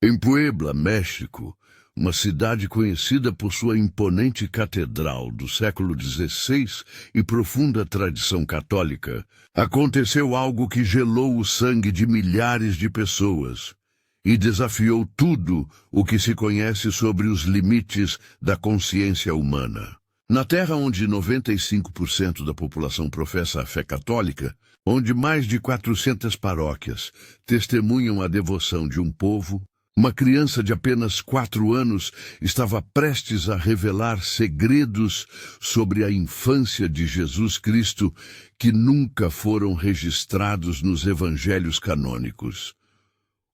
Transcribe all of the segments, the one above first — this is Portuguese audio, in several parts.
Em Puebla, México, uma cidade conhecida por sua imponente catedral do século XVI e profunda tradição católica, aconteceu algo que gelou o sangue de milhares de pessoas e desafiou tudo o que se conhece sobre os limites da consciência humana. Na terra onde 95% da população professa a fé católica, onde mais de 400 paróquias testemunham a devoção de um povo, uma criança de apenas 4 anos estava prestes a revelar segredos sobre a infância de Jesus Cristo que nunca foram registrados nos evangelhos canônicos.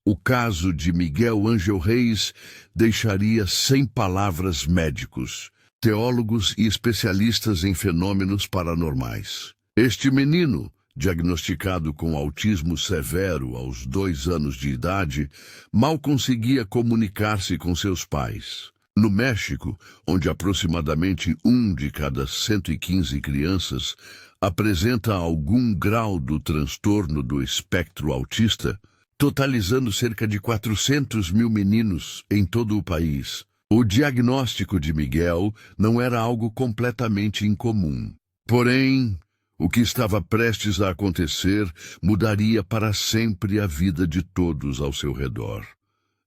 O caso de Miguel Ángel Reis deixaria sem palavras médicos, teólogos e especialistas em fenômenos paranormais. Este menino, diagnosticado com autismo severo aos 2 anos de idade, mal conseguia comunicar-se com seus pais. No México, onde aproximadamente 1 de cada 115 crianças apresenta algum grau do transtorno do espectro autista, totalizando cerca de 400 mil meninos em todo o país, o diagnóstico de Miguel não era algo completamente incomum. Porém, o que estava prestes a acontecer mudaria para sempre a vida de todos ao seu redor.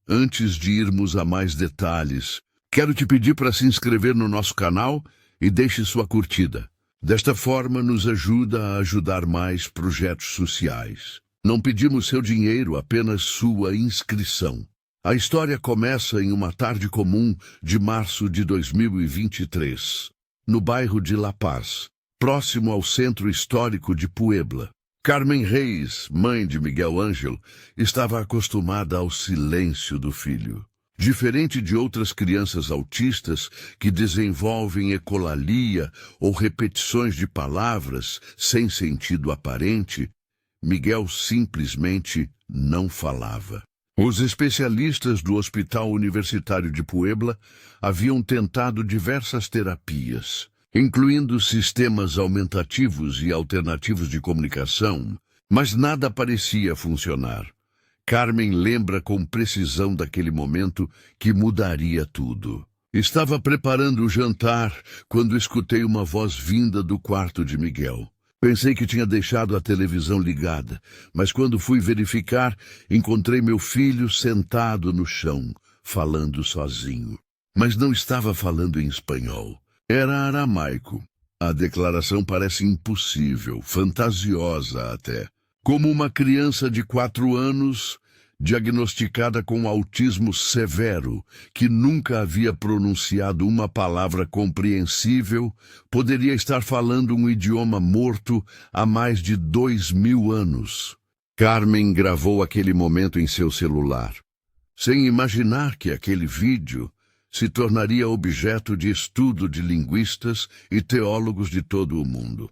Antes de irmos a mais detalhes, quero te pedir para se inscrever no nosso canal e deixe sua curtida. Desta forma, nos ajuda a ajudar mais projetos sociais. Não pedimos seu dinheiro, apenas sua inscrição. A história começa em uma tarde comum de março de 2023, no bairro de La Paz, próximo ao centro histórico de Puebla. Carmen Reis, mãe de Miguel Ángel, estava acostumada ao silêncio do filho. Diferente de outras crianças autistas que desenvolvem ecolalia ou repetições de palavras sem sentido aparente, Miguel simplesmente não falava. Os especialistas do Hospital Universitário de Puebla haviam tentado diversas terapias, incluindo sistemas aumentativos e alternativos de comunicação, mas nada parecia funcionar. Carmen lembra com precisão daquele momento que mudaria tudo. Estava preparando o jantar quando escutei uma voz vinda do quarto de Miguel. Pensei que tinha deixado a televisão ligada, mas quando fui verificar, encontrei meu filho sentado no chão, falando sozinho. Mas não estava falando em espanhol. Era aramaico. A declaração parece impossível, fantasiosa até. Como uma criança de 4 anos, diagnosticada com autismo severo, que nunca havia pronunciado uma palavra compreensível, poderia estar falando um idioma morto há mais de 2000 anos. Carmen gravou aquele momento em seu celular, sem imaginar que aquele vídeo se tornaria objeto de estudo de linguistas e teólogos de todo o mundo.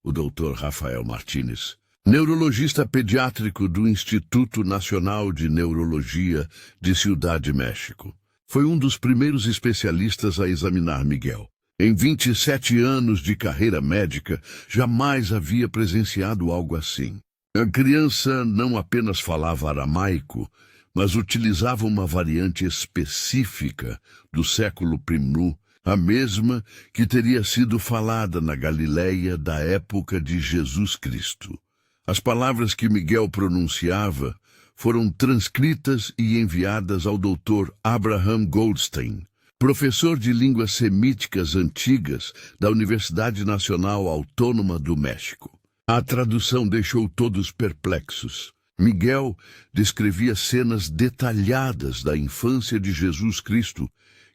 O Dr. Rafael Martínez, neurologista pediátrico do Instituto Nacional de Neurologia de Ciudad de México, foi um dos primeiros especialistas a examinar Miguel. Em 27 anos de carreira médica, jamais havia presenciado algo assim. A criança não apenas falava aramaico, mas utilizava uma variante específica do século I, a mesma que teria sido falada na Galileia da época de Jesus Cristo. As palavras que Miguel pronunciava foram transcritas e enviadas ao Dr. Abraham Goldstein, professor de línguas semíticas antigas da Universidade Nacional Autônoma do México. A tradução deixou todos perplexos. Miguel descrevia cenas detalhadas da infância de Jesus Cristo,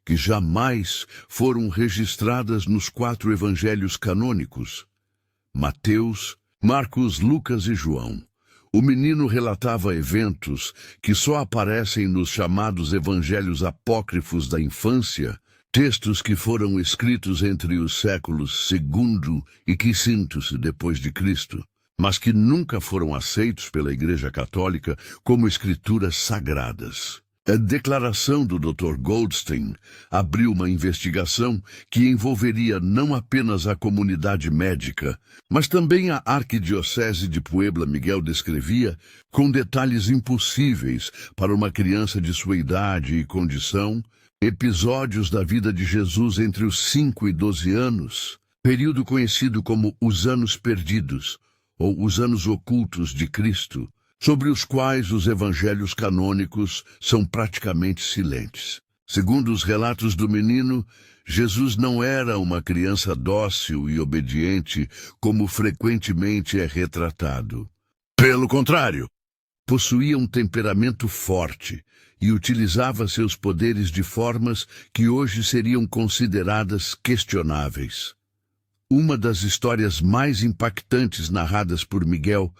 que jamais foram registradas nos 4 evangelhos canônicos: Mateus, Marcos, Lucas e João. O menino relatava eventos que só aparecem nos chamados evangelhos apócrifos da infância, textos que foram escritos entre os séculos II e V depois de Cristo, mas que nunca foram aceitos pela Igreja Católica como escrituras sagradas. A declaração do Dr. Goldstein abriu uma investigação que envolveria não apenas a comunidade médica, mas também a Arquidiocese de Puebla. Miguel descrevia, com detalhes impossíveis para uma criança de sua idade e condição, episódios da vida de Jesus entre os 5 e 12 anos, período conhecido como os anos perdidos, ou os anos ocultos de Cristo, sobre os quais os evangelhos canônicos são praticamente silentes. Segundo os relatos do menino, Jesus não era uma criança dócil e obediente, como frequentemente é retratado. Pelo contrário, possuía um temperamento forte e utilizava seus poderes de formas que hoje seriam consideradas questionáveis. Uma das histórias mais impactantes narradas por Miguel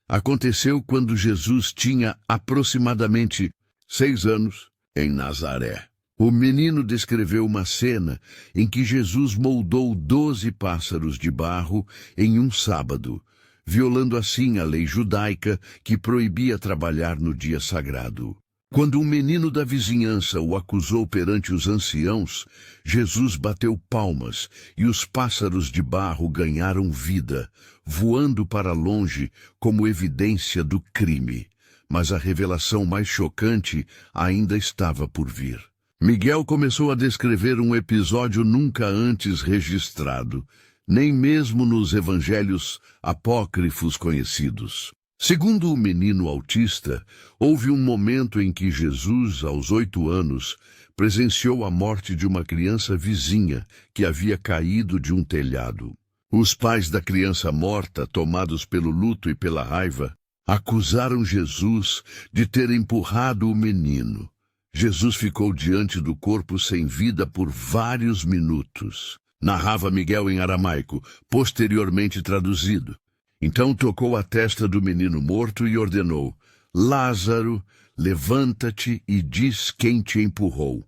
aconteceu quando Jesus tinha aproximadamente 6 anos, em Nazaré. O menino descreveu uma cena em que Jesus moldou 12 pássaros de barro em um sábado, violando assim a lei judaica que proibia trabalhar no dia sagrado. Quando um menino da vizinhança o acusou perante os anciãos, Jesus bateu palmas e os pássaros de barro ganharam vida, voando para longe como evidência do crime. Mas a revelação mais chocante ainda estava por vir. Miguel começou a descrever um episódio nunca antes registrado, nem mesmo nos evangelhos apócrifos conhecidos. Segundo o menino autista, houve um momento em que Jesus, aos 8 anos, presenciou a morte de uma criança vizinha que havia caído de um telhado. Os pais da criança morta, tomados pelo luto e pela raiva, acusaram Jesus de ter empurrado o menino. Jesus ficou diante do corpo sem vida por vários minutos. Narrava Miguel em aramaico, posteriormente traduzido. Então tocou a testa do menino morto e ordenou: Lázaro, levanta-te e diz quem te empurrou.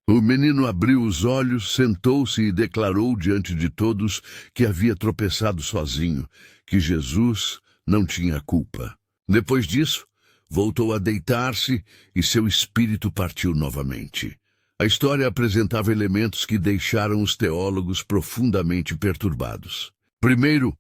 O menino abriu os olhos, sentou-se e declarou diante de todos que havia tropeçado sozinho, que Jesus não tinha culpa. Depois disso, voltou a deitar-se e seu espírito partiu novamente. A história apresentava elementos que deixaram os teólogos profundamente perturbados. Primeiro,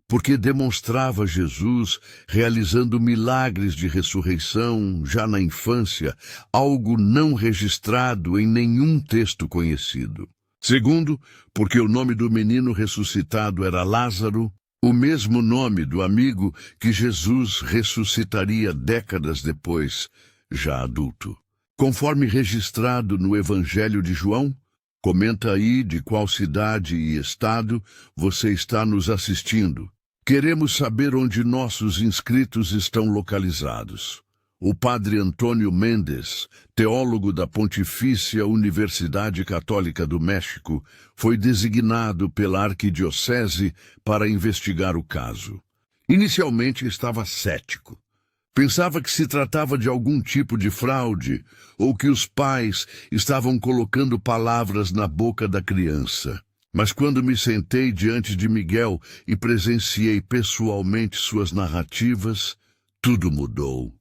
porque demonstrava Jesus realizando milagres de ressurreição já na infância, algo não registrado em nenhum texto conhecido. Segundo, porque o nome do menino ressuscitado era Lázaro, o mesmo nome do amigo que Jesus ressuscitaria décadas depois, já adulto. Conforme registrado no Evangelho de João, comenta aí de qual cidade e estado você está nos assistindo. Queremos saber onde nossos inscritos estão localizados. O padre Antônio Mendes, teólogo da Pontifícia Universidade Católica do México, foi designado pela Arquidiocese para investigar o caso. Inicialmente estava cético. Pensava que se tratava de algum tipo de fraude ou que os pais estavam colocando palavras na boca da criança. Mas quando me sentei diante de Miguel e presenciei pessoalmente suas narrativas, tudo mudou.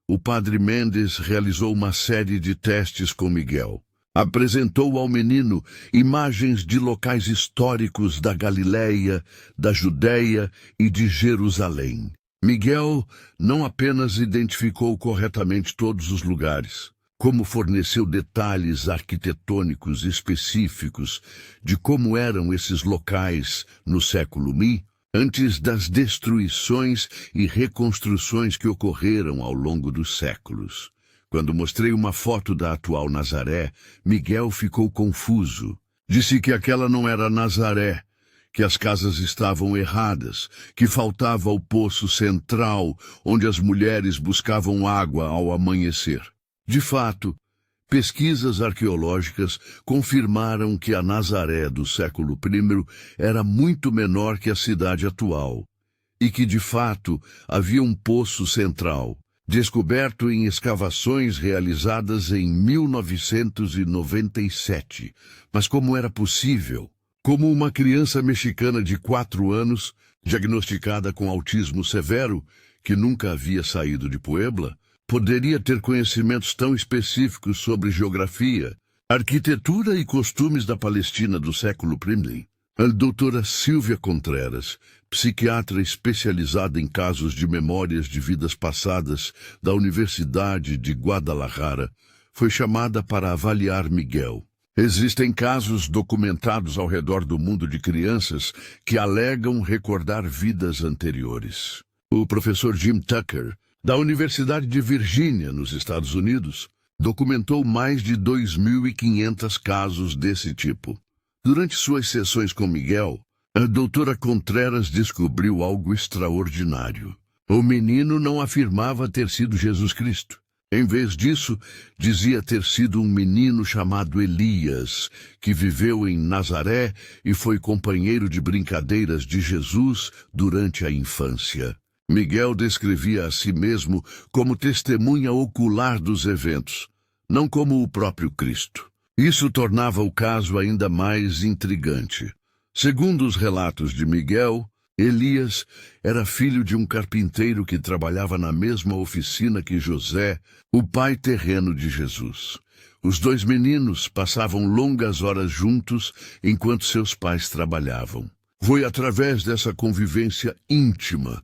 O padre Mendes realizou uma série de testes com Miguel. Apresentou ao menino imagens de locais históricos da Galileia, da Judéia e de Jerusalém. Miguel não apenas identificou corretamente todos os lugares, como forneceu detalhes arquitetônicos específicos de como eram esses locais no século I, antes das destruições e reconstruções que ocorreram ao longo dos séculos. Quando mostrei uma foto da atual Nazaré, Miguel ficou confuso. Disse que aquela não era Nazaré, que as casas estavam erradas, que faltava o poço central onde as mulheres buscavam água ao amanhecer. De fato, pesquisas arqueológicas confirmaram que a Nazaré do século I era muito menor que a cidade atual, e que, de fato, havia um poço central, descoberto em escavações realizadas em 1997. Mas como era possível? Como uma criança mexicana de 4 anos, diagnosticada com autismo severo, que nunca havia saído de Puebla, poderia ter conhecimentos tão específicos sobre geografia, arquitetura e costumes da Palestina do século I? A doutora Silvia Contreras, psiquiatra especializada em casos de memórias de vidas passadas da Universidade de Guadalajara, foi chamada para avaliar Miguel. Existem casos documentados ao redor do mundo de crianças que alegam recordar vidas anteriores. O professor Jim Tucker, da Universidade de Virgínia, nos Estados Unidos, documentou mais de 2.500 casos desse tipo. Durante suas sessões com Miguel, a doutora Contreras descobriu algo extraordinário. O menino não afirmava ter sido Jesus Cristo. Em vez disso, dizia ter sido um menino chamado Elias, que viveu em Nazaré e foi companheiro de brincadeiras de Jesus durante a infância. Miguel descrevia a si mesmo como testemunha ocular dos eventos, não como o próprio Cristo. Isso tornava o caso ainda mais intrigante. Segundo os relatos de Miguel, Elias era filho de um carpinteiro que trabalhava na mesma oficina que José, o pai terreno de Jesus. Os dois meninos passavam longas horas juntos enquanto seus pais trabalhavam. Foi através dessa convivência íntima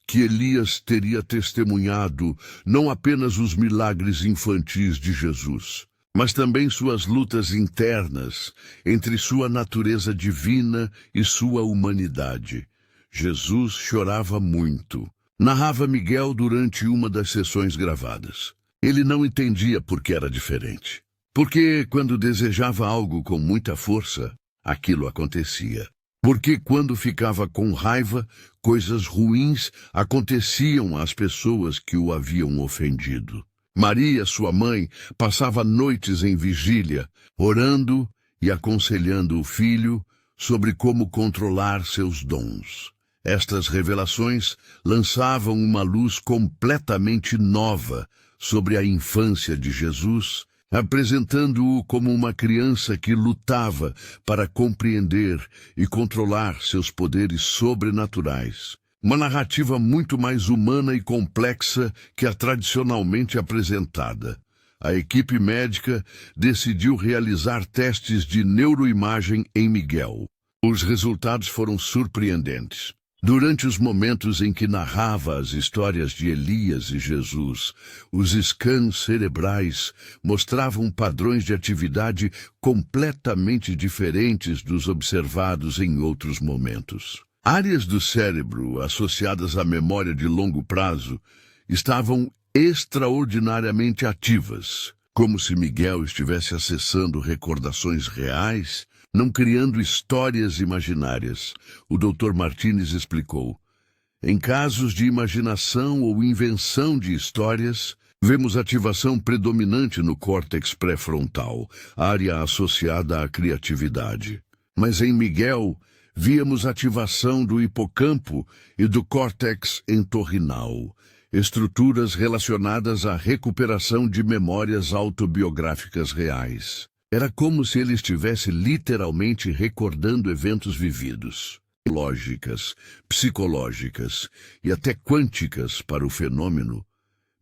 que Elias teria testemunhado não apenas os milagres infantis de Jesus, mas também suas lutas internas entre sua natureza divina e sua humanidade. Jesus chorava muito, narrava Miguel durante uma das sessões gravadas. Ele não entendia por que era diferente. Porque quando desejava algo com muita força, aquilo acontecia. Porque quando ficava com raiva, coisas ruins aconteciam às pessoas que o haviam ofendido. Maria, sua mãe, passava noites em vigília, orando e aconselhando o filho sobre como controlar seus dons. Estas revelações lançavam uma luz completamente nova sobre a infância de Jesus, apresentando-o como uma criança que lutava para compreender e controlar seus poderes sobrenaturais. Uma narrativa muito mais humana e complexa que a tradicionalmente apresentada. A equipe médica decidiu realizar testes de neuroimagem em Miguel. Os resultados foram surpreendentes. Durante os momentos em que narrava as histórias de Elias e Jesus, os scans cerebrais mostravam padrões de atividade completamente diferentes dos observados em outros momentos. Áreas do cérebro associadas à memória de longo prazo estavam extraordinariamente ativas, como se Miguel estivesse acessando recordações reais, não criando histórias imaginárias. O Dr. Martínez explicou. Em casos de imaginação ou invenção de histórias, vemos ativação predominante no córtex pré-frontal, área associada à criatividade. Mas em Miguel, víamos ativação do hipocampo e do córtex entorrinal, estruturas relacionadas à recuperação de memórias autobiográficas reais. Era como se ele estivesse literalmente recordando eventos vividos, lógicas, psicológicas e até quânticas para o fenômeno.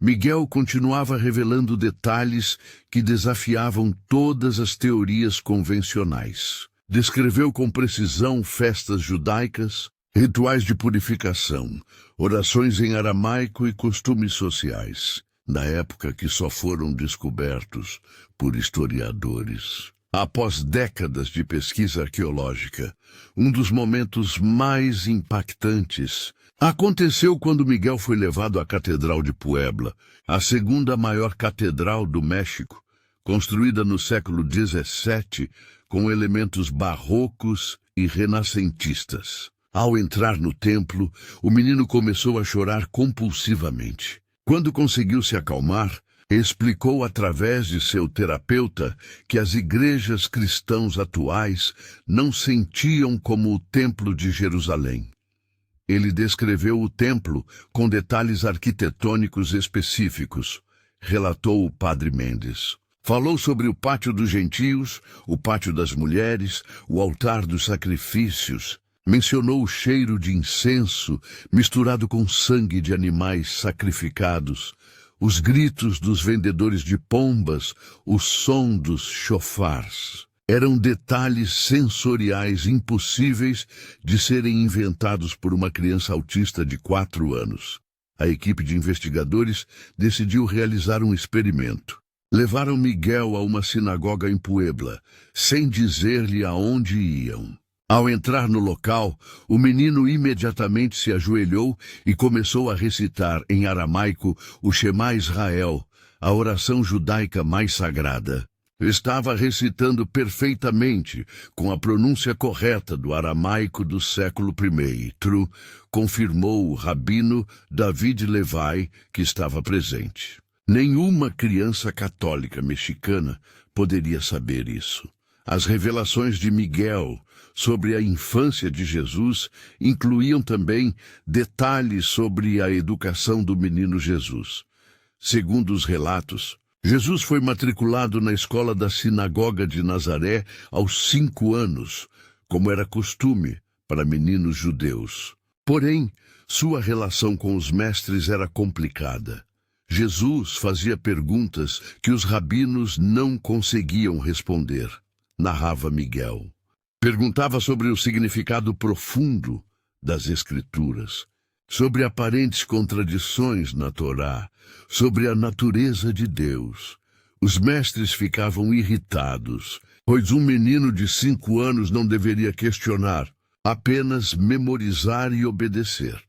Miguel continuava revelando detalhes que desafiavam todas as teorias convencionais. Descreveu com precisão festas judaicas, rituais de purificação, orações em aramaico e costumes sociais, na época que só foram descobertos por historiadores. Após décadas de pesquisa arqueológica, um dos momentos mais impactantes aconteceu quando Miguel foi levado à Catedral de Puebla, a segunda maior catedral do México, construída no século XVII com elementos barrocos e renascentistas. Ao entrar no templo, o menino começou a chorar compulsivamente. Quando conseguiu se acalmar, explicou através de seu terapeuta que as igrejas cristãs atuais não sentiam como o Templo de Jerusalém. Ele descreveu o templo com detalhes arquitetônicos específicos, relatou o padre Mendes. Falou sobre o pátio dos gentios, o pátio das mulheres, o altar dos sacrifícios. Mencionou o cheiro de incenso misturado com sangue de animais sacrificados, os gritos dos vendedores de pombas, o som dos chofars. Eram detalhes sensoriais impossíveis de serem inventados por uma criança autista de 4 anos. A equipe de investigadores decidiu realizar um experimento. Levaram Miguel a uma sinagoga em Puebla, sem dizer-lhe aonde iam. Ao entrar no local, o menino imediatamente se ajoelhou e começou a recitar em aramaico o Shema Israel, a oração judaica mais sagrada. Estava recitando perfeitamente, com a pronúncia correta do aramaico do século I, confirmou o rabino David Levy, que estava presente. Nenhuma criança católica mexicana poderia saber isso. As revelações de Miguel sobre a infância de Jesus incluíam também detalhes sobre a educação do menino Jesus. Segundo os relatos, Jesus foi matriculado na escola da sinagoga de Nazaré aos 5 anos, como era costume para meninos judeus. Porém, sua relação com os mestres era complicada. Jesus fazia perguntas que os rabinos não conseguiam responder, narrava Miguel. Perguntava sobre o significado profundo das Escrituras, sobre aparentes contradições na Torá, sobre a natureza de Deus. Os mestres ficavam irritados, pois um menino de 5 anos não deveria questionar, apenas memorizar e obedecer.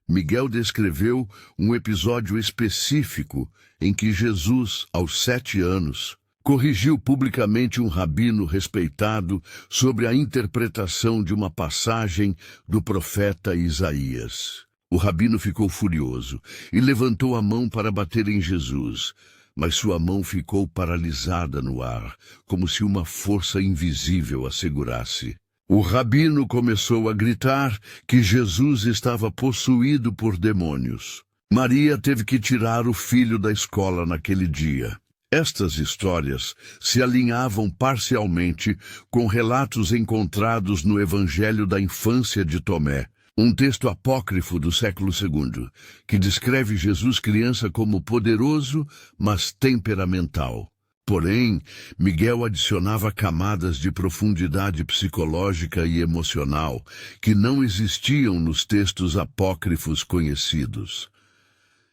Miguel descreveu um episódio específico em que Jesus, aos 7 anos, corrigiu publicamente um rabino respeitado sobre a interpretação de uma passagem do profeta Isaías. O rabino ficou furioso e levantou a mão para bater em Jesus, mas sua mão ficou paralisada no ar, como se uma força invisível a segurasse. O rabino começou a gritar que Jesus estava possuído por demônios. Maria teve que tirar o filho da escola naquele dia. Estas histórias se alinhavam parcialmente com relatos encontrados no Evangelho da Infância de Tomé, um texto apócrifo do século II, que descreve Jesus criança como poderoso, mas temperamental. Porém, Miguel adicionava camadas de profundidade psicológica e emocional que não existiam nos textos apócrifos conhecidos.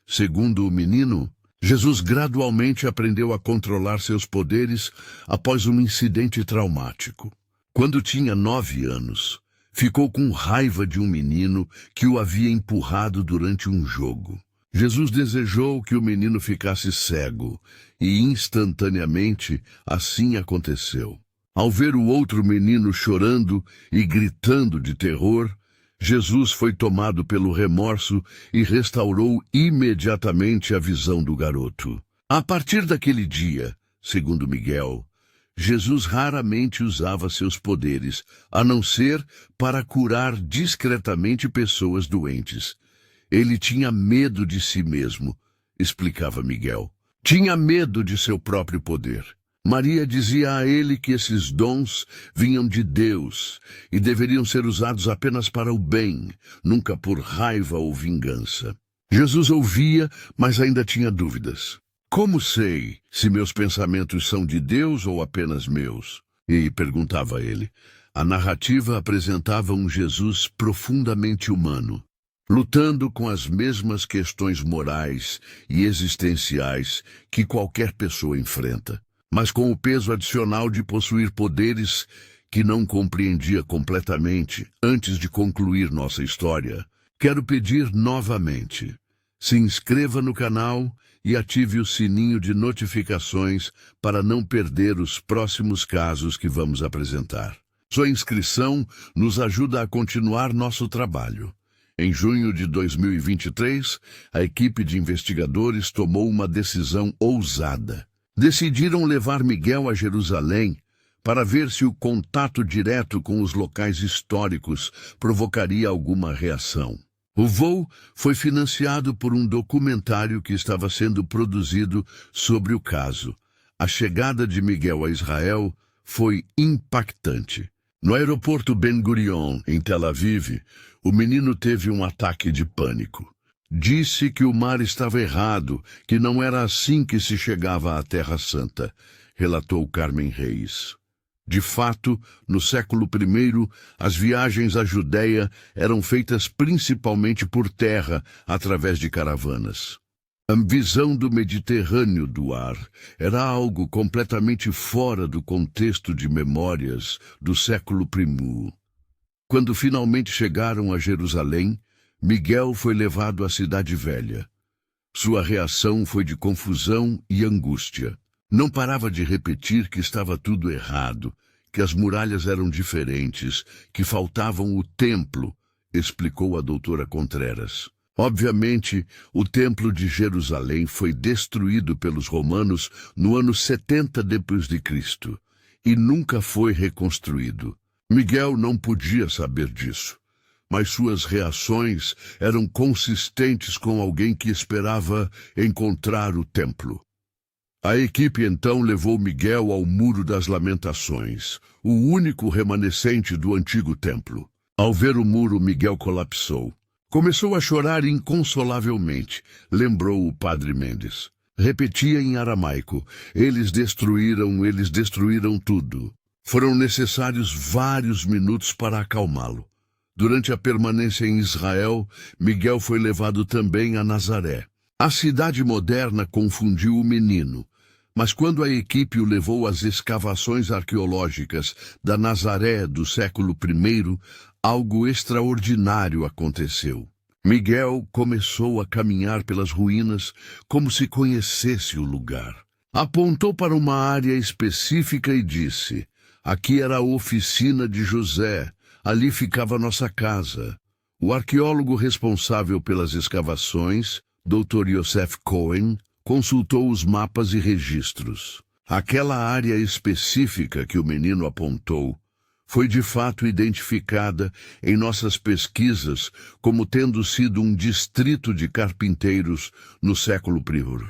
Segundo o menino, Jesus gradualmente aprendeu a controlar seus poderes após um incidente traumático. Quando tinha 9 anos, ficou com raiva de um menino que o havia empurrado durante um jogo. Jesus desejou que o menino ficasse cego, e instantaneamente assim aconteceu. Ao ver o outro menino chorando e gritando de terror, Jesus foi tomado pelo remorso e restaurou imediatamente a visão do garoto. A partir daquele dia, segundo Miguel, Jesus raramente usava seus poderes, a não ser para curar discretamente pessoas doentes. Ele tinha medo de si mesmo, explicava Miguel. Tinha medo de seu próprio poder. Maria dizia a ele que esses dons vinham de Deus e deveriam ser usados apenas para o bem, nunca por raiva ou vingança. Jesus ouvia, mas ainda tinha dúvidas. Como sei se meus pensamentos são de Deus ou apenas meus? E perguntava ele. A narrativa apresentava um Jesus profundamente humano, lutando com as mesmas questões morais e existenciais que qualquer pessoa enfrenta, mas com o peso adicional de possuir poderes que não compreendia completamente antes de concluir nossa história. Quero pedir novamente, se inscreva no canal e ative o sininho de notificações para não perder os próximos casos que vamos apresentar. Sua inscrição nos ajuda a continuar nosso trabalho. Em junho de 2023, a equipe de investigadores tomou uma decisão ousada. Decidiram levar Miguel a Jerusalém para ver se o contato direto com os locais históricos provocaria alguma reação. O voo foi financiado por um documentário que estava sendo produzido sobre o caso. A chegada de Miguel a Israel foi impactante. No aeroporto Ben Gurion, em Tel Aviv, o menino teve um ataque de pânico. Disse que o mar estava errado, que não era assim que se chegava à Terra Santa, relatou Carmen Reis. De fato, no século I, as viagens à Judéia eram feitas principalmente por terra, através de caravanas. A visão do Mediterrâneo do ar era algo completamente fora do contexto de memórias do século I. Quando finalmente chegaram a Jerusalém, Miguel foi levado à Cidade Velha. Sua reação foi de confusão e angústia. Não parava de repetir que estava tudo errado, que as muralhas eram diferentes, que faltavam o templo, explicou a doutora Contreras. Obviamente, o Templo de Jerusalém foi destruído pelos romanos no ano 70 d.C. e nunca foi reconstruído. Miguel não podia saber disso, mas suas reações eram consistentes com alguém que esperava encontrar o templo. A equipe então levou Miguel ao Muro das Lamentações, o único remanescente do antigo templo. Ao ver o muro, Miguel colapsou. Começou a chorar inconsolavelmente, lembrou o padre Mendes. Repetia em aramaico: eles destruíram tudo. Foram necessários vários minutos para acalmá-lo. Durante a permanência em Israel, Miguel foi levado também a Nazaré. A cidade moderna confundiu o menino, mas quando a equipe o levou às escavações arqueológicas da Nazaré do século I, algo extraordinário aconteceu. Miguel começou a caminhar pelas ruínas como se conhecesse o lugar. Apontou para uma área específica e disse: aqui era a oficina de José, ali ficava nossa casa. O arqueólogo responsável pelas escavações, Dr. Yosef Cohen, consultou os mapas e registros. Aquela área específica que o menino apontou foi de fato identificada em nossas pesquisas como tendo sido um distrito de carpinteiros no século I.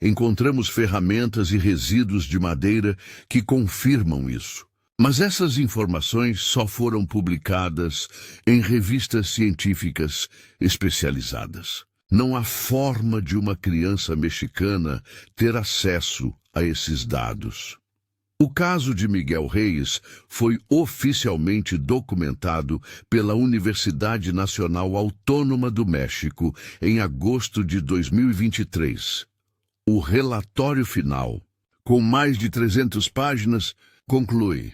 Encontramos ferramentas e resíduos de madeira que confirmam isso. Mas essas informações só foram publicadas em revistas científicas especializadas. Não há forma de uma criança mexicana ter acesso a esses dados. O caso de Miguel Reis foi oficialmente documentado pela Universidade Nacional Autônoma do México em agosto de 2023. O relatório final, com mais de 300 páginas, conclui: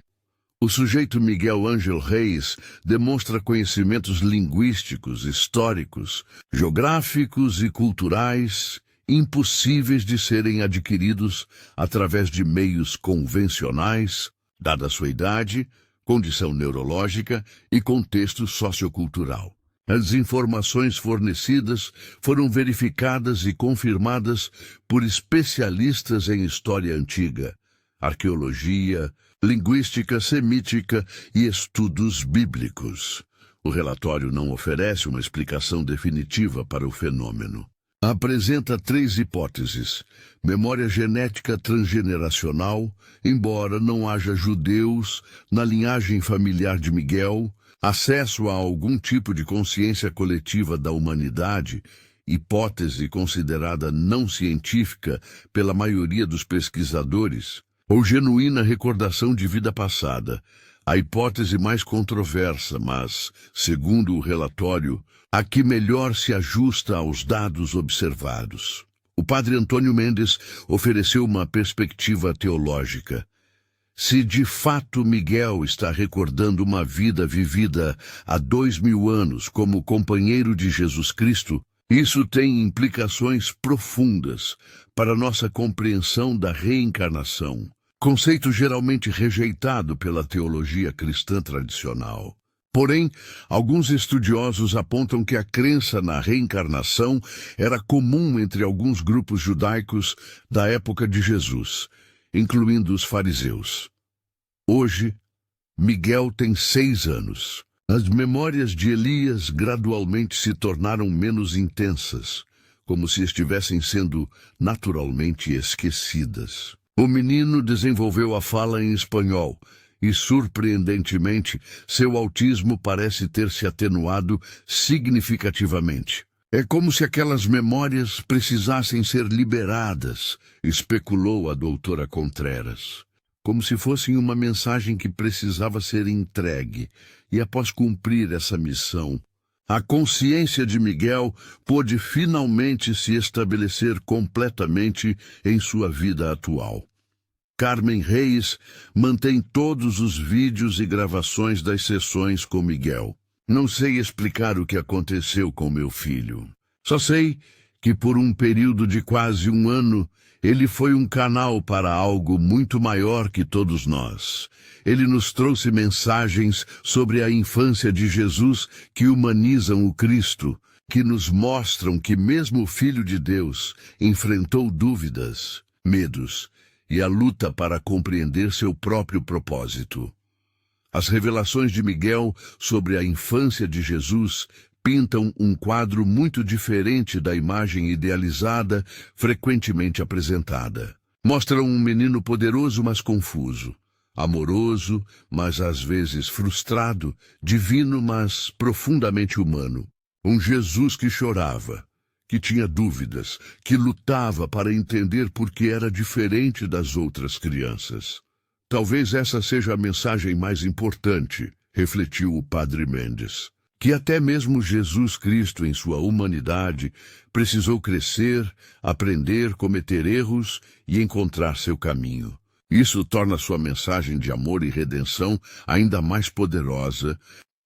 o sujeito Miguel Ángel Reis demonstra conhecimentos linguísticos, históricos, geográficos e culturais impossíveis de serem adquiridos através de meios convencionais, dada sua idade, condição neurológica e contexto sociocultural. As informações fornecidas foram verificadas e confirmadas por especialistas em história antiga, arqueologia, linguística semítica e estudos bíblicos. O relatório não oferece uma explicação definitiva para o fenômeno. Apresenta 3 hipóteses: memória genética transgeneracional, embora não haja judeus na linhagem familiar de Miguel, acesso a algum tipo de consciência coletiva da humanidade, hipótese considerada não científica pela maioria dos pesquisadores, ou genuína recordação de vida passada, a hipótese mais controversa, mas, segundo o relatório, a que melhor se ajusta aos dados observados. O padre Antônio Mendes ofereceu uma perspectiva teológica. Se de fato Miguel está recordando uma vida vivida há 2000 anos como companheiro de Jesus Cristo, isso tem implicações profundas para nossa compreensão da reencarnação, conceito geralmente rejeitado pela teologia cristã tradicional. Porém, alguns estudiosos apontam que a crença na reencarnação era comum entre alguns grupos judaicos da época de Jesus, incluindo os fariseus. Hoje, Miguel tem 6 anos. As memórias de Elias gradualmente se tornaram menos intensas, como se estivessem sendo naturalmente esquecidas. O menino desenvolveu a fala em espanhol e, surpreendentemente, seu autismo parece ter se atenuado significativamente. É como se aquelas memórias precisassem ser liberadas, especulou a doutora Contreras. Como se fossem uma mensagem que precisava ser entregue, e após cumprir essa missão, a consciência de Miguel pôde finalmente se estabelecer completamente em sua vida atual. Carmen Reis mantém todos os vídeos e gravações das sessões com Miguel. Não sei explicar o que aconteceu com meu filho. Só sei que por um período de quase um ano, ele foi um canal para algo muito maior que todos nós. Ele nos trouxe mensagens sobre a infância de Jesus que humanizam o Cristo, que nos mostram que mesmo o Filho de Deus enfrentou dúvidas, medos e a luta para compreender seu próprio propósito. As revelações de Miguel sobre a infância de Jesus pintam um quadro muito diferente da imagem idealizada frequentemente apresentada. Mostram um menino poderoso, mas confuso, amoroso, mas às vezes frustrado, divino, mas profundamente humano. Um Jesus que chorava, que tinha dúvidas, que lutava para entender por que era diferente das outras crianças. Talvez essa seja a mensagem mais importante, refletiu o padre Mendes. Que até mesmo Jesus Cristo, em sua humanidade, precisou crescer, aprender, cometer erros e encontrar seu caminho. Isso torna sua mensagem de amor e redenção ainda mais poderosa,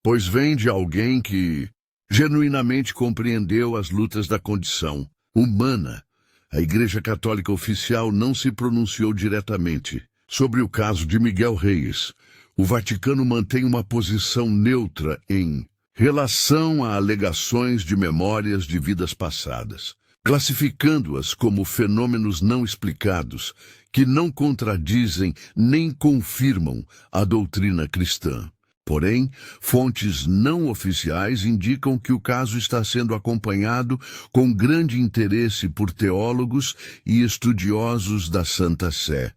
pois vem de alguém que genuinamente compreendeu as lutas da condição humana. A Igreja Católica Oficial não se pronunciou diretamente sobre o caso de Miguel Reis. O Vaticano mantém uma posição neutra em relação a alegações de memórias de vidas passadas, classificando-as como fenômenos não explicados que não contradizem nem confirmam a doutrina cristã. Porém, fontes não oficiais indicam que o caso está sendo acompanhado com grande interesse por teólogos e estudiosos da Santa Sé.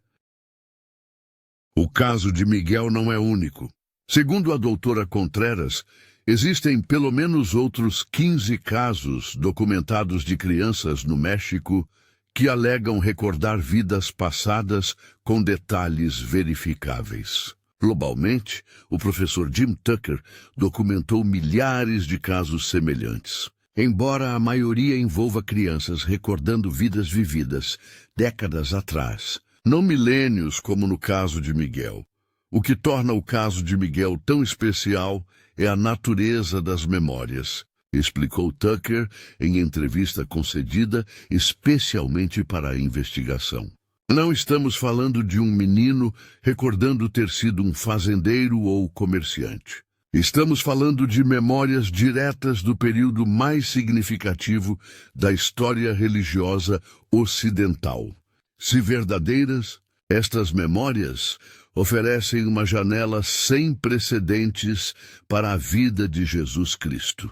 O caso de Miguel não é único. Segundo a doutora Contreras, existem pelo menos outros 15 casos documentados de crianças no México que alegam recordar vidas passadas com detalhes verificáveis. Globalmente, o professor Jim Tucker documentou milhares de casos semelhantes. Embora a maioria envolva crianças recordando vidas vividas décadas atrás, não milênios como no caso de Miguel. O que torna o caso de Miguel tão especial é a natureza das memórias, explicou Tucker em entrevista concedida especialmente para a investigação. Não estamos falando de um menino recordando ter sido um fazendeiro ou comerciante. Estamos falando de memórias diretas do período mais significativo da história religiosa ocidental. Se verdadeiras, estas memórias oferecem uma janela sem precedentes para a vida de Jesus Cristo.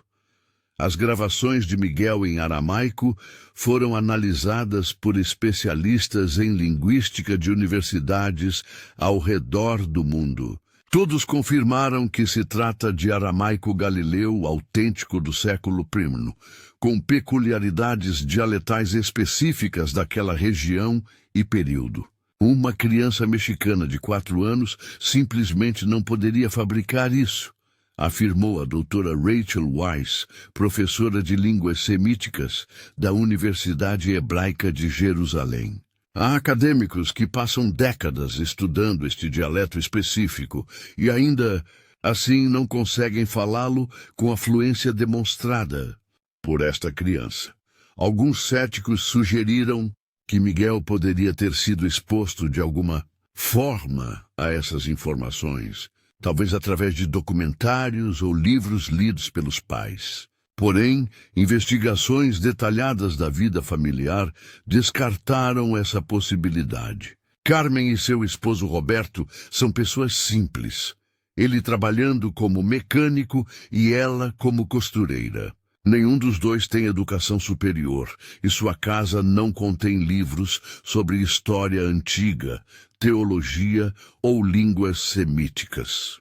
As gravações de Miguel em aramaico foram analisadas por especialistas em linguística de universidades ao redor do mundo. Todos confirmaram que se trata de aramaico galileu autêntico do século I, com peculiaridades dialetais específicas daquela região e período. Uma criança mexicana de 4 anos simplesmente não poderia fabricar isso, afirmou a doutora Rachel Weiss, professora de línguas semíticas da Universidade Hebraica de Jerusalém. Há acadêmicos que passam décadas estudando este dialeto específico e ainda assim não conseguem falá-lo com a fluência demonstrada por esta criança. Alguns céticos sugeriram que Miguel poderia ter sido exposto de alguma forma a essas informações, talvez através de documentários ou livros lidos pelos pais. Porém, investigações detalhadas da vida familiar descartaram essa possibilidade. Carmen e seu esposo Roberto são pessoas simples, ele trabalhando como mecânico e ela como costureira. Nenhum dos dois tem educação superior e sua casa não contém livros sobre história antiga, teologia ou línguas semíticas.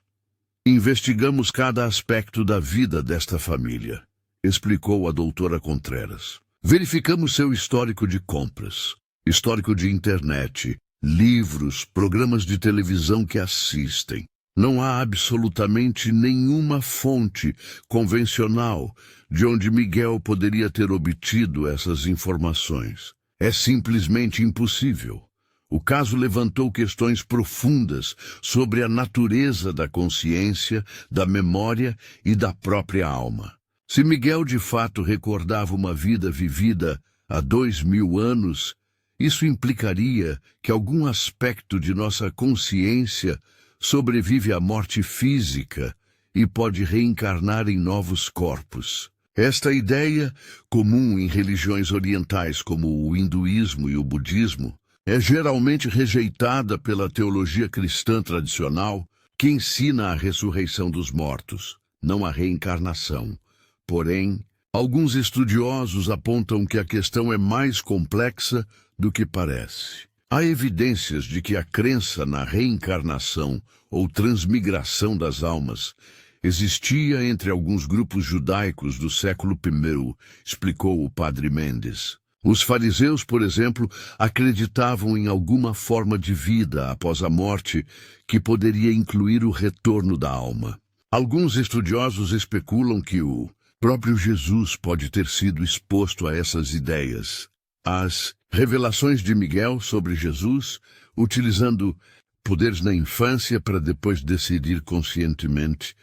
Investigamos cada aspecto da vida desta família. explicou a doutora Contreras. Verificamos seu histórico de compras, histórico de internet, livros, programas de televisão que assistem. Não há absolutamente nenhuma fonte convencional de onde Miguel poderia ter obtido essas informações. É simplesmente impossível. O caso levantou questões profundas sobre a natureza da consciência, da memória e da própria alma. Se Miguel de fato recordava uma vida vivida há 2000 anos, isso implicaria que algum aspecto de nossa consciência sobrevive à morte física e pode reencarnar em novos corpos. Esta ideia, comum em religiões orientais como o hinduísmo e o budismo, é geralmente rejeitada pela teologia cristã tradicional, que ensina a ressurreição dos mortos, não a reencarnação. Porém, alguns estudiosos apontam que a questão é mais complexa do que parece. Há evidências de que a crença na reencarnação ou transmigração das almas existia entre alguns grupos judaicos do século I, explicou o padre Mendes. Os fariseus, por exemplo, acreditavam em alguma forma de vida após a morte que poderia incluir o retorno da alma. Alguns estudiosos especulam que o próprio Jesus pode ter sido exposto a essas ideias. As revelações de Miguel sobre Jesus, utilizando poderes na infância para depois decidir conscientemente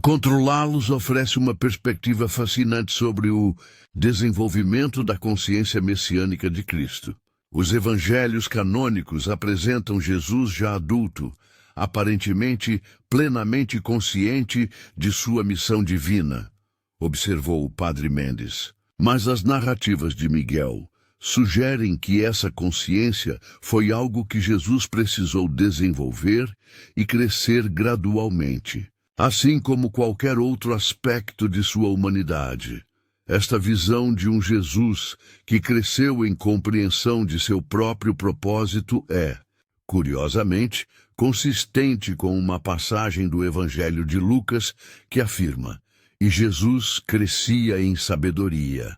controlá-los, oferece uma perspectiva fascinante sobre o desenvolvimento da consciência messiânica de Cristo. Os evangelhos canônicos apresentam Jesus já adulto, aparentemente plenamente consciente de sua missão divina, observou o padre Mendes. Mas as narrativas de Miguel sugerem que essa consciência foi algo que Jesus precisou desenvolver e crescer gradualmente, assim como qualquer outro aspecto de sua humanidade. Esta visão de um Jesus que cresceu em compreensão de seu próprio propósito é, curiosamente, consistente com uma passagem do Evangelho de Lucas que afirma: "E Jesus crescia em sabedoria,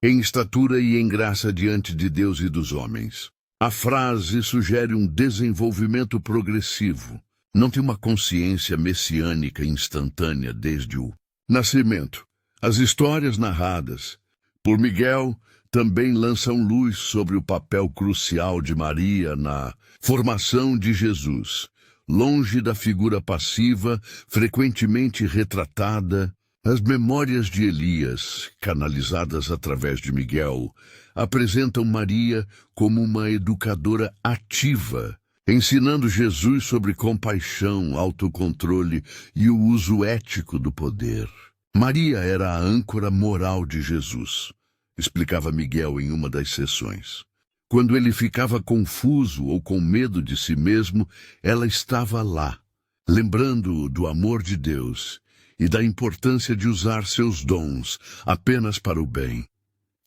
em estatura e em graça diante de Deus e dos homens." A frase sugere um desenvolvimento progressivo, não tem uma consciência messiânica instantânea desde o nascimento. As histórias narradas por Miguel também lançam luz sobre o papel crucial de Maria na formação de Jesus. Longe da figura passiva, frequentemente retratada, as memórias de Elias, canalizadas através de Miguel, apresentam Maria como uma educadora ativa, ensinando Jesus sobre compaixão, autocontrole e o uso ético do poder. Maria era a âncora moral de Jesus, explicava Miguel em uma das sessões. Quando ele ficava confuso ou com medo de si mesmo, ela estava lá, lembrando-o do amor de Deus e da importância de usar seus dons apenas para o bem.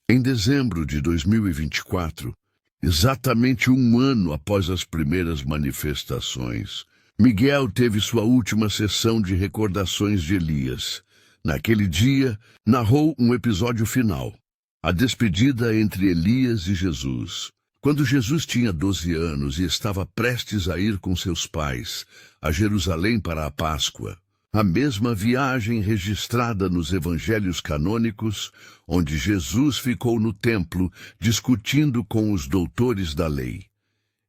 Em dezembro de 2024, exatamente um ano após as primeiras manifestações, Miguel teve sua última sessão de recordações de Elias. Naquele dia, narrou um episódio final, a despedida entre Elias e Jesus. Quando Jesus tinha 12 anos e estava prestes a ir com seus pais a Jerusalém para a Páscoa, a mesma viagem registrada nos evangelhos canônicos, onde Jesus ficou no templo discutindo com os doutores da lei.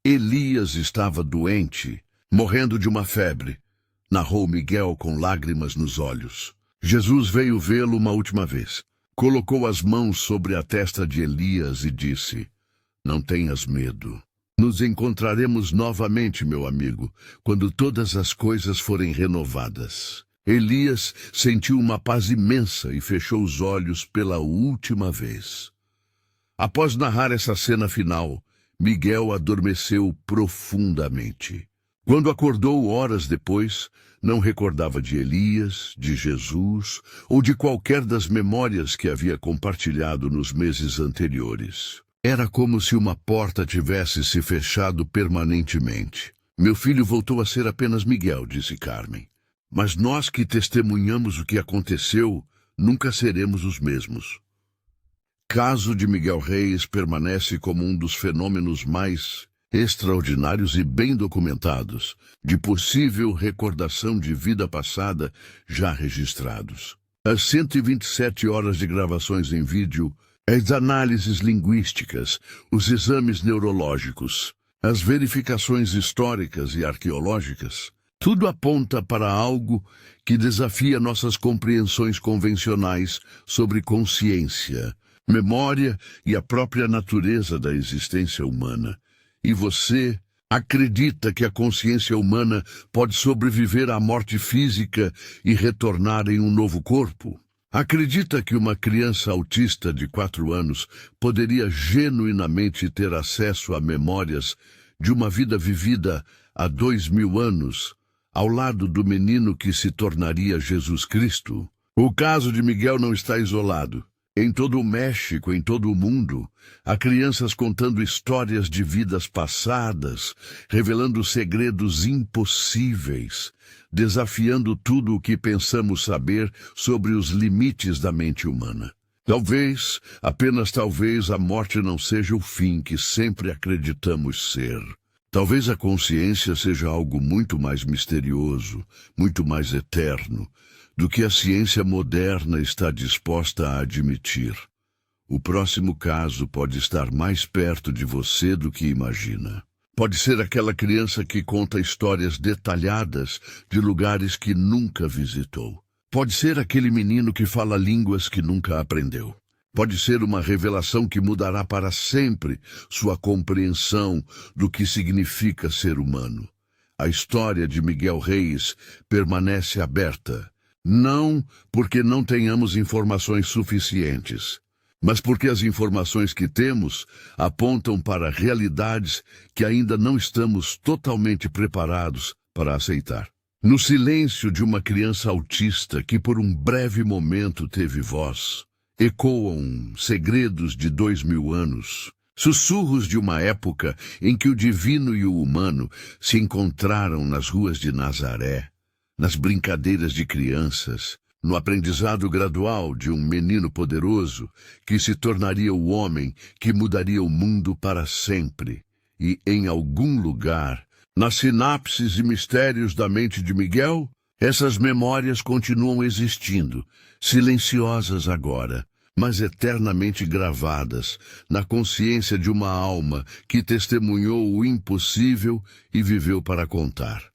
Elias estava doente, morrendo de uma febre, narrou Miguel com lágrimas nos olhos. Jesus veio vê-lo uma última vez, colocou as mãos sobre a testa de Elias e disse: "Não tenhas medo. Nos encontraremos novamente, meu amigo, quando todas as coisas forem renovadas." Elias sentiu uma paz imensa e fechou os olhos pela última vez. Após narrar essa cena final, Miguel adormeceu profundamente. Quando acordou horas depois, não recordava de Elias, de Jesus ou de qualquer das memórias que havia compartilhado nos meses anteriores. Era como se uma porta tivesse se fechado permanentemente. "Meu filho voltou a ser apenas Miguel", disse Carmen. "Mas nós que testemunhamos o que aconteceu, nunca seremos os mesmos. Caso de Miguel Reis permanece como um dos fenômenos mais extraordinários e bem documentados de possível recordação de vida passada já registrados. As 127 horas de gravações em vídeo, as análises linguísticas, os exames neurológicos, as verificações históricas e arqueológicas, tudo aponta para algo que desafia nossas compreensões convencionais sobre consciência, memória e a própria natureza da existência humana. E você acredita que a consciência humana pode sobreviver à morte física e retornar em um novo corpo? Acredita que uma criança autista de 4 anos poderia genuinamente ter acesso a memórias de uma vida vivida há 2000 anos, ao lado do menino que se tornaria Jesus Cristo? O caso de Miguel não está isolado. Em todo o México, em todo o mundo, há crianças contando histórias de vidas passadas, revelando segredos impossíveis, desafiando tudo o que pensamos saber sobre os limites da mente humana. Talvez, apenas talvez, a morte não seja o fim que sempre acreditamos ser. Talvez a consciência seja algo muito mais misterioso, muito mais eterno, do que a ciência moderna está disposta a admitir. O próximo caso pode estar mais perto de você do que imagina. Pode ser aquela criança que conta histórias detalhadas de lugares que nunca visitou. Pode ser aquele menino que fala línguas que nunca aprendeu. Pode ser uma revelação que mudará para sempre sua compreensão do que significa ser humano. A história de Miguel Reis permanece aberta. Não porque não tenhamos informações suficientes, mas porque as informações que temos apontam para realidades que ainda não estamos totalmente preparados para aceitar. No silêncio de uma criança autista que por um breve momento teve voz, ecoam segredos de 2000 anos, sussurros de uma época em que o divino e o humano se encontraram nas ruas de Nazaré, nas brincadeiras de crianças, no aprendizado gradual de um menino poderoso que se tornaria o homem que mudaria o mundo para sempre. E em algum lugar, nas sinapses e mistérios da mente de Miguel, essas memórias continuam existindo, silenciosas agora, mas eternamente gravadas na consciência de uma alma que testemunhou o impossível e viveu para contar.